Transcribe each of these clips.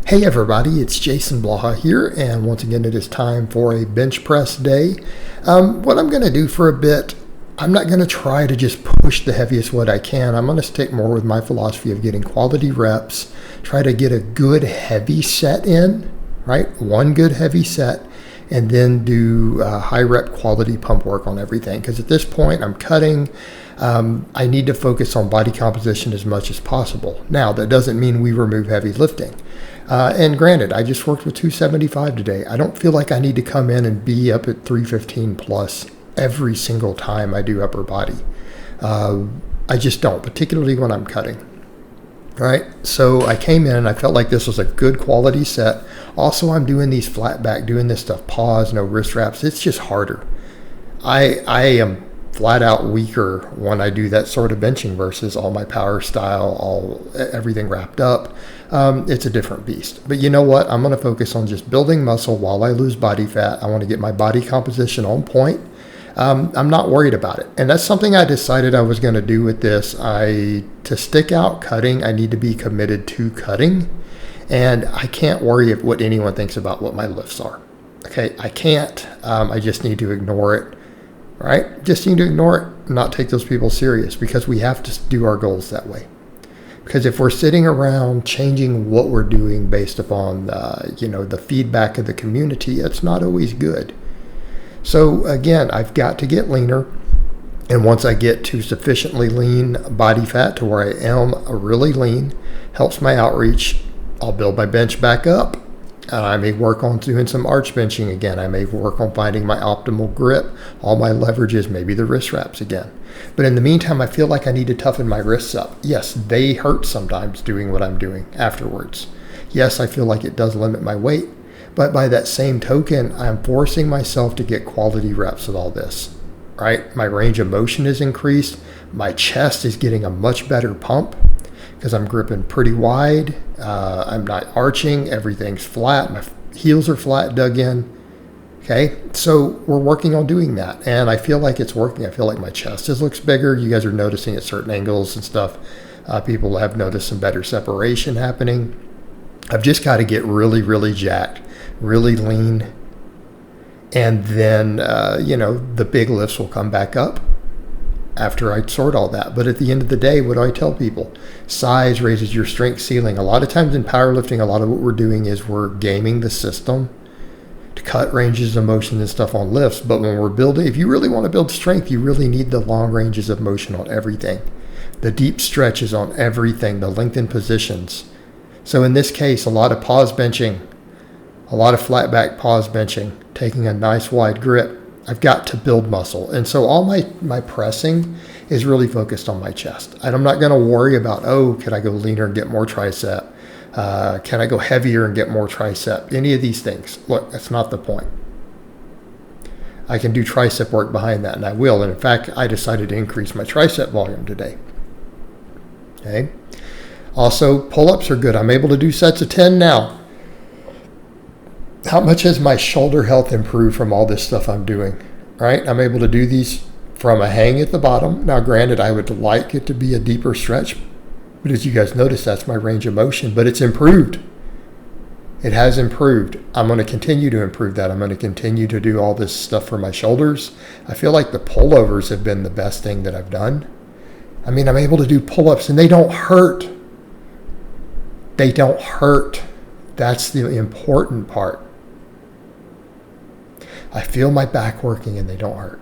Hey everybody, it's Jason Blaha here, and once again it is time for a bench press day. What I'm going to do for a bit, I'm not going to try to just push the heaviest weight I can. I'm going to stick more with my philosophy of getting quality reps, try to get a good heavy set in, right? One good heavy set, and then do high rep quality pump work on everything. Because at this point I'm cutting. I need to focus on body composition as much as possible. Now, that doesn't mean we remove heavy lifting. And granted, I just worked with 275 today. I don't feel like I need to come in and be up at 315 plus every single time I do upper body. I just don't, particularly when I'm cutting. All right, so I came in and I felt like this was a good quality set. Also, I'm doing these flat back, doing this stuff, pause, no wrist wraps. It's just harder. I am flat out weaker when I do that sort of benching versus all my power style, everything wrapped up. It's a different beast. But you know what? I'm going to focus on just building muscle while I lose body fat. I want to get my body composition on point. I'm not worried about it. And that's something I decided I was going to do with this. To stick out cutting, I need to be committed to cutting. And I can't worry what anyone thinks about what my lifts are. Okay, I can't. I just need to ignore it. Right? Just need to ignore it, not take those people serious, because we have to do our goals that way. Because if we're sitting around changing what we're doing based upon the feedback of the community, it's not always good. So again, I've got to get leaner. And once I get to sufficiently lean body fat to where I am really lean, helps my outreach, I'll build my bench back up. I may work on doing some arch benching again. I may work on finding my optimal grip, all my leverages, maybe the wrist wraps again. But in the meantime, I feel like I need to toughen my wrists up. Yes, they hurt sometimes doing what I'm doing afterwards. Yes, I feel like it does limit my weight. But by that same token, I'm forcing myself to get quality reps with all this, right? My range of motion is increased. My chest is getting a much better pump, because I'm gripping pretty wide. I'm not arching. Everything's flat. My heels are flat, dug in. Okay, so we're working on doing that, and I feel like it's working. I feel like my chest looks bigger. You guys are noticing at certain angles and stuff. People have noticed some better separation happening. I've just got to get really, really jacked, really lean, and then, the big lifts will come back up after I sort all that. But at the end of the day, what do I tell people? Size raises your strength ceiling. A lot of times in powerlifting, a lot of what we're doing is we're gaming the system to cut ranges of motion and stuff on lifts. But when we're building, if you really want to build strength, you really need the long ranges of motion on everything, the deep stretches on everything, the lengthened positions. So in this case, a lot of pause benching, a lot of flat back pause benching, taking a nice wide grip. I've got to build muscle. And so all my pressing is really focused on my chest. And I'm not going to worry about, can I go leaner and get more tricep? Can I go heavier and get more tricep? Any of these things. Look, that's not the point. I can do tricep work behind that, and I will. And in fact, I decided to increase my tricep volume today. Okay. Also, pull-ups are good. I'm able to do sets of 10 now. How much has my shoulder health improved from all this stuff I'm doing, right? I'm able to do these from a hang at the bottom. Now, granted, I would like it to be a deeper stretch, but as you guys notice, that's my range of motion, but it's improved. It has improved. I'm going to continue to improve that. I'm going to continue to do all this stuff for my shoulders. I feel like the pullovers have been the best thing that I've done. I mean, I'm able to do pull-ups and they don't hurt. They don't hurt. That's the important part. I feel my back working and they don't hurt.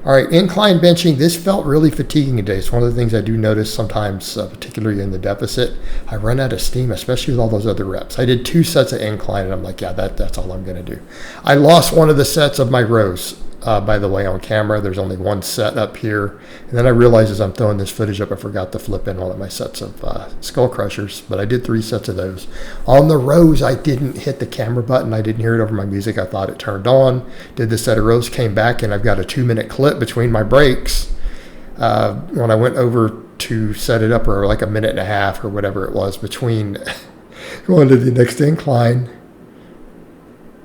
All right, incline benching. This felt really fatiguing today. It's one of the things I do notice sometimes, particularly in the deficit. I run out of steam, especially with all those other reps. I did 2 sets of incline, and I'm like, yeah, that's all I'm going to do. I lost one of the sets of my rows, by the way, on camera. There's only one set up here. And then I realized as I'm throwing this footage up, I forgot to flip in one of my sets of Skullcrushers, but I did 3 sets of those. On the rows, I didn't hit the camera button. I didn't hear it over my music. I thought it turned on. Did the set of rows, came back, and I've got a 2-minute clip between my breaks. When I went over to set it up, or like a minute and a half or whatever it was between going to the next incline,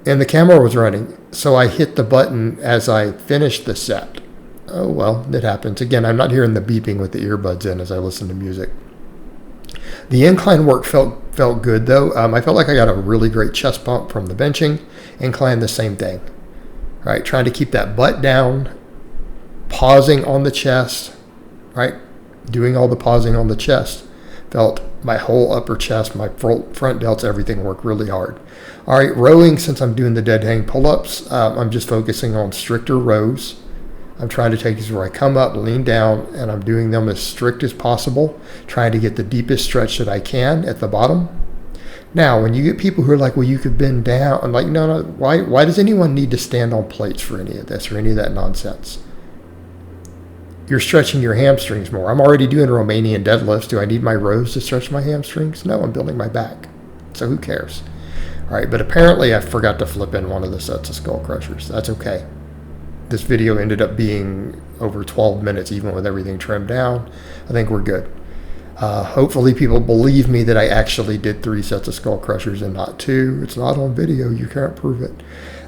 and the camera was running. So I hit the button as I finished the set. Oh, well, it happens. Again, I'm not hearing the beeping with the earbuds in as I listen to music. The incline work felt good though. I felt like I got a really great chest pump from the benching. Incline, the same thing. Right, trying to keep that butt down, pausing on the chest, right, doing all the pausing on the chest. Felt my whole upper chest, my front delts, everything worked really hard. All right, rowing, since I'm doing the dead hang pull-ups, I'm just focusing on stricter rows. I'm trying to take these where I come up, lean down, and I'm doing them as strict as possible, trying to get the deepest stretch that I can at the bottom. Now, when you get people who are like, well, you could bend down, I'm like, no, why does anyone need to stand on plates for any of this or any of that nonsense? You're stretching your hamstrings more. I'm already doing Romanian deadlifts. Do I need my rows to stretch my hamstrings? No, I'm building my back. So who cares? All right, but apparently I forgot to flip in one of the sets of Skullcrushers. That's okay. This video ended up being over 12 minutes, even with everything trimmed down. I think we're good. Hopefully people believe me that I actually did 3 sets of Skullcrushers and not 2. It's not on video. You can't prove it.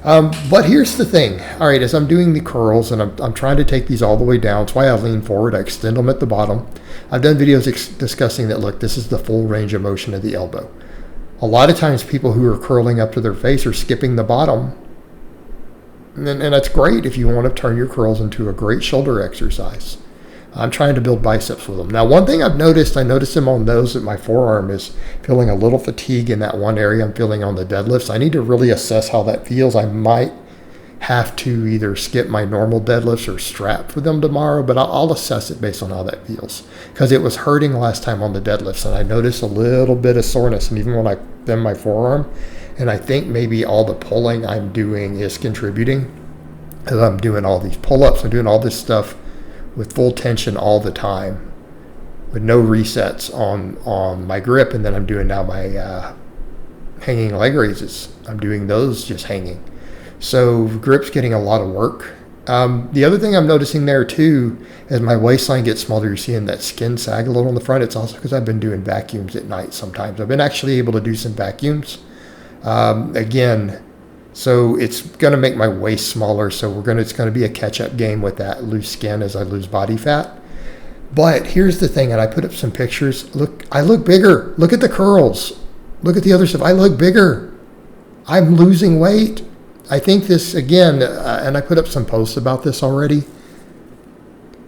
But here's the thing. All right, as I'm doing the curls, and I'm trying to take these all the way down. That's why I lean forward. I extend them at the bottom. I've done videos discussing that, look, this is the full range of motion of the elbow. A lot of times people who are curling up to their face are skipping the bottom. And that's great if you want to turn your curls into a great shoulder exercise. I'm trying to build biceps with them. Now, one thing I noticed them on those that my forearm is feeling a little fatigue in that one area I'm feeling on the deadlifts. I need to really assess how that feels. I might have to either skip my normal deadlifts or strap for them tomorrow, but I'll assess it based on how that feels. Because it was hurting last time on the deadlifts, and I noticed a little bit of soreness, and even when I bend my forearm, and I think maybe all the pulling I'm doing is contributing. Because I'm doing all these pull-ups, I'm doing all this stuff with full tension all the time, with no resets on my grip, and then I'm doing now my hanging leg raises. I'm doing those just hanging. So grip's getting a lot of work. The other thing I'm noticing there too, as my waistline gets smaller, you're seeing that skin sag a little on the front. It's also because I've been doing vacuums at night sometimes. I've been actually able to do some vacuums. Again, so it's going to make my waist smaller. So it's going to be a catch-up game with that loose skin as I lose body fat. But here's the thing, and I put up some pictures. Look, I look bigger. Look at the curls. Look at the other stuff. I look bigger. I'm losing weight. I think this, again, and I put up some posts about this already.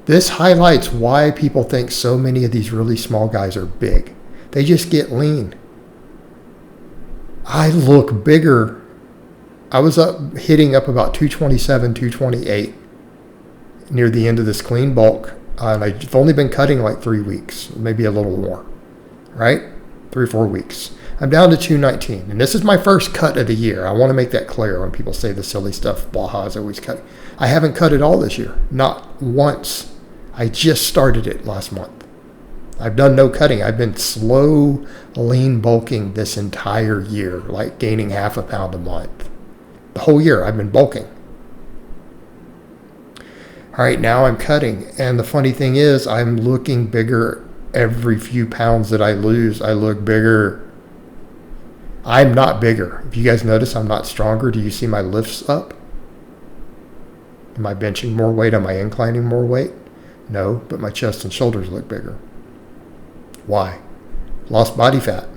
This highlights why people think so many of these really small guys are big. They just get lean. I look bigger. I was hitting up about 227, 228 near the end of this clean bulk. And I've only been cutting like 3 weeks, maybe a little more, right? 3 or 4 weeks. I'm down to 219. And this is my first cut of the year. I want to make that clear when people say the silly stuff, Blaha is always cutting. I haven't cut it all this year, not once. I just started it last month. I've done no cutting. I've been slow, lean bulking this entire year, like gaining half a pound a month. The whole year I've been bulking. All right, now I'm cutting. And the funny thing is I'm looking bigger every few pounds that I lose. I look bigger. I'm not bigger. If you guys notice, I'm not stronger. Do you see my lifts up? Am I benching more weight? Am I inclining more weight? No, but my chest and shoulders look bigger. Why? Lost body fat.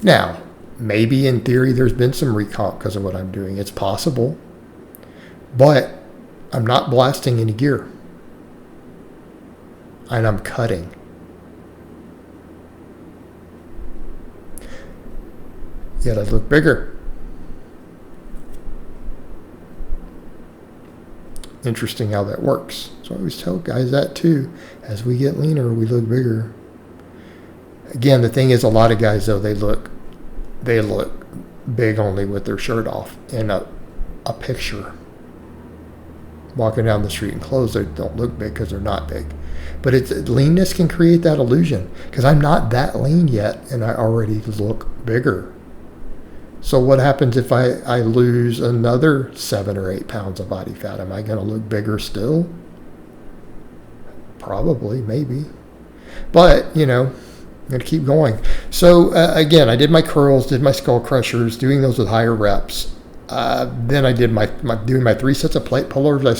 Now, maybe in theory there's been some recomp because of what I'm doing. It's possible. But I'm not blasting any gear. And I'm cutting. Yet I look bigger. Interesting how that works. So I always tell guys that too. As we get leaner, we look bigger. Again, the thing is, a lot of guys though, they look big only with their shirt off in a picture. Walking down the street in clothes, they don't look big because they're not big. But leanness can create that illusion because I'm not that lean yet and I already look bigger. So what happens if I lose another 7 or 8 pounds of body fat? Am I going to look bigger still? Probably, maybe. But, I'm going to keep going. So, again, I did my curls, did my skull crushers, doing those with higher reps. Then I did doing my 3 sets of plate pullovers. I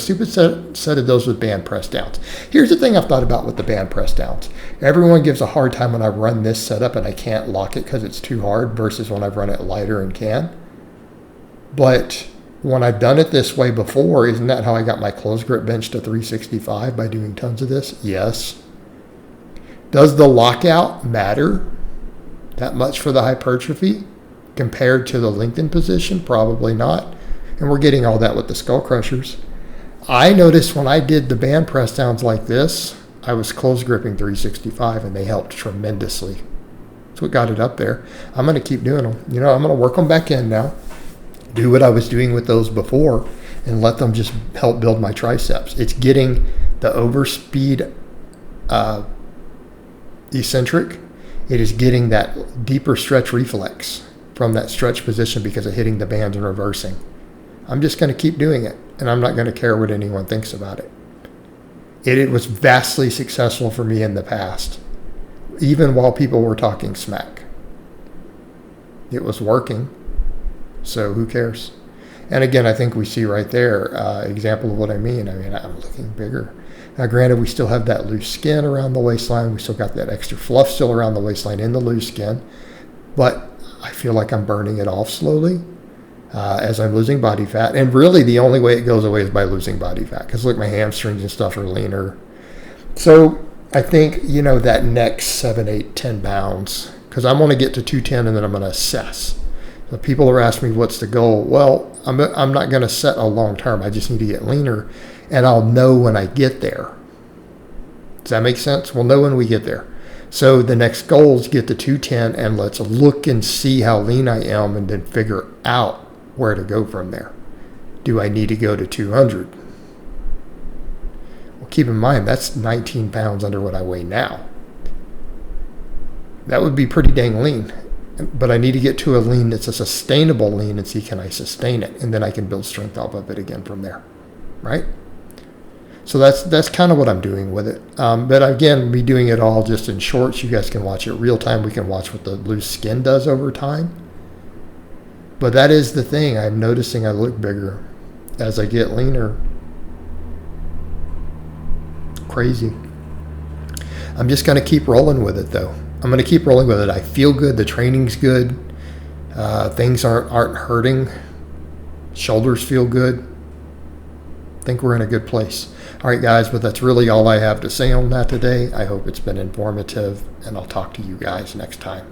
set of those with band press downs. Here's the thing I've thought about with the band press downs. Everyone gives a hard time when I run this setup and I can't lock it because it's too hard versus when I've run it lighter and can. But when I've done it this way before, isn't that how I got my close grip bench to 365 by doing tons of this? Yes. Does the lockout matter that much for the hypertrophy compared to the lengthened position? Probably not. And we're getting all that with the Skullcrushers. I noticed when I did the band press downs like this, I was close gripping 365 and they helped tremendously. That's what got it up there. I'm going to keep doing them. I'm going to work them back in now. Do what I was doing with those before and let them just help build my triceps. It's getting the overspeed eccentric. It is getting that deeper stretch reflex from that stretch position because of hitting the bands and reversing. I'm just going to keep doing it, and I'm not going to care what anyone thinks about it. It was vastly successful for me in the past, even while people were talking smack. It was working. So who cares? And again, I think we see right there example of what I mean. I'm looking bigger. Now, granted, we still have that loose skin around the waistline. We still got that extra fluff still around the waistline in the loose skin. But I feel like I'm burning it off slowly as I'm losing body fat. And really, the only way it goes away is by losing body fat. Because look, my hamstrings and stuff are leaner. So I think, that next 7, 8, 10 pounds, because I'm going to get to 210 and then I'm going to assess. So people are asking me, what's the goal? Well, I'm not going to set a long term. I just need to get leaner, and I'll know when I get there. Does that make sense? We'll know when we get there. So the next goal is get to 210, and let's look and see how lean I am, and then figure out where to go from there. Do I need to go to 200? Well, keep in mind, that's 19 pounds under what I weigh now. That would be pretty dang lean. But I need to get to a lean that's a sustainable lean and see can I sustain it, and then I can build strength off of it again from there, right? So that's kind of what I'm doing with it. But again, me doing it all just in shorts, you guys can watch it real time. We can watch what the loose skin does over time. But that is the thing. I'm noticing I look bigger as I get leaner. Crazy. I'm just going to keep rolling with it, though. I'm going to keep rolling with it. I feel good. The training's good. Things aren't hurting. Shoulders feel good. I think we're in a good place. All right, guys, but that's really all I have to say on that today. I hope it's been informative, and I'll talk to you guys next time.